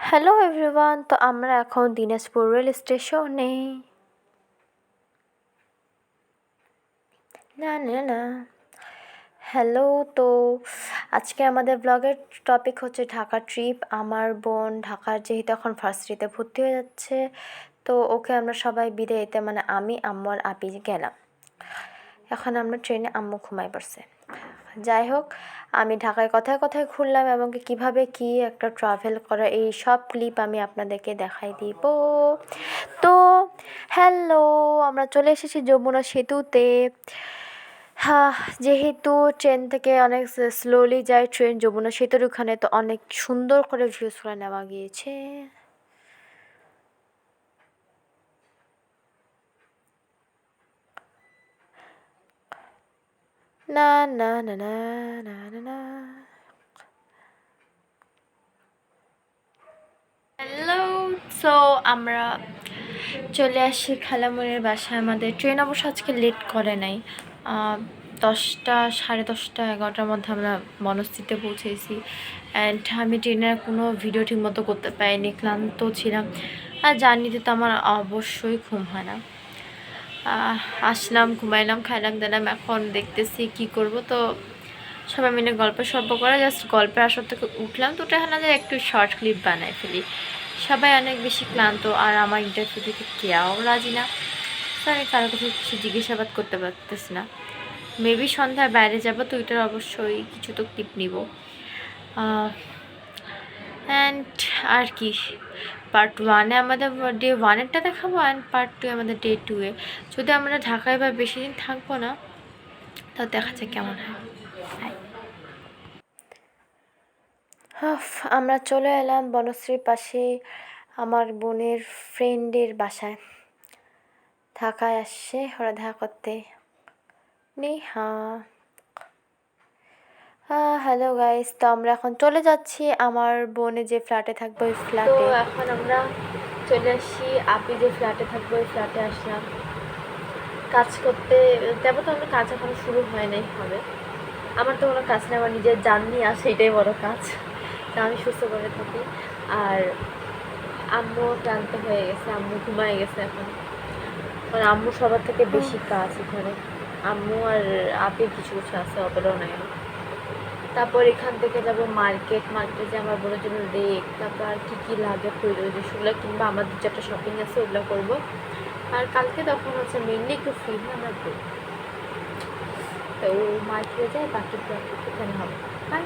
Hello everyone, তো আমরা এখন দিনাজপুর রেল স্টেশনে। না না না হ্যালো। তো আজকে আমাদের ব্লগের টপিক হচ্ছে ঢাকা ট্রিপ। আমার বোন ঢাকার যেহেতু এখন ভার্সিটিতে ভর্তি হয়ে যাচ্ছে, তো ওকে আমরা সবাই বিদায় দিতে মানে আমি, আম্মু আর আপি গেলাম। এখন আমরা ট্রেনে, আম্মু ঘুমাই পড়ছে। যাই হোক, আমি ঢাকায় কথায় কথায় ঘুরলাম এবং কীভাবে কী একটা ট্রাভেল করা, এই সব ক্লিপ আমি আপনাদেরকে দেখাই দিব। তো হ্যালো, আমরা চলে এসেছি যমুনা সেতুতে। হ্যাঁ, যেহেতু ট্রেন থেকে অনেক স্লোলি যায় ট্রেন যমুনা সেতুর ওখানে, তো অনেক সুন্দর করে ভিউজ করে নেওয়া গিয়েছে। না না না না না না না। হ্যালো, সো আমরা চলে আসি খালামণির বাসায়। আমাদের ট্রেন অবশ্য আজকে লেট করে নাই, 10টা, 10:30, 11টার মধ্যে আমরা বনশ্রীতে পৌঁছেছি। অ্যান্ড আমি ট্রেনের কোনো ভিডিও ঠিক মতো করতে পারিনি, ক্লান্ত ছিলাম। আর জার্নিতে তো আমার অবশ্যই ঘুম হয় না। আসলাম, ঘুমাইলাম, খাইলাম দিলাম, এখন দেখতেছি কি করব। তো সবাই মিলে গল্প সল্প করে জাস্ট গল্পের আসর থেকে উঠলাম, তো ওটা না যে একটু শর্ট ক্লিপ বানাই ফেলি। সবাই অনেক বেশি ক্লান্ত, আর আমার ইন্টারভিউ দিতে কেউ রাজি না। তো আমি কারো কাছে কিছু জিজ্ঞাসাবাদ করতে পারতেছি না। মেবি সন্ধ্যায় বাইরে যাব, তো ওইটার অবশ্যই কিছু তো ক্লিপ নিব। অ্যান্ড আর কি, পার্ট 1-এ আমাদের ডে 1-এরটা দেখাবো, অ্যান্ড পার্ট 2 আমাদের ডে 2-এ। যদি আমরা ঢাকায় বা বেশি দিন থাকবো না, তো দেখা যাক কেমন হয়। আমরা চলে এলাম বনশ্রীর পাশে আমার বোনের ফ্রেন্ডের বাসায়। ঢাকায় আসছে ওরা দেখা করতে। নেহা, হ্যালো গাইস, তো আমরা এখন চলে যাচ্ছি আমার বোনে যে ফ্ল্যাটে থাকবো ওই ফ্ল্যাটে। তো এখন আমরা চলে আসি আপনি যে ফ্ল্যাটে থাকবো ওই ফ্ল্যাটে আসলাম কাজ করতে। যাবো তো, আমরা কাজ এখনো শুরু হয় নাই, হবে। আমার তো কোনো কাজ নেই, আমার নিজের জার্নি আসে, এটাই বড় কাজ। তা আমি সুস্থ করে থাকি। আর আম্মু ক্লান্ত হয়ে গেছে, আম্মু ঘুমায় গেছে এখন। মানে আম্মু সবার থেকে বেশি কাজ এখানে। আম্মু আর আপির কিছু কিছু আছে, অতটাও নাই। তারপর এখান থেকে যাব মার্কেটে যে আমার বোনের জন্য রেক, তারপর আর কী কী লাগে প্রয়োজন সেগুলো কিংবা আমার 2-4টা শপিং আছে, ওগুলো করবো। আর কালকে তখন হচ্ছে মেনলি একটু ফ্রি হয়ে আমরা ঘুরবো, তো মার্কেটে যাই, বাকি এখানে হবে। বাই।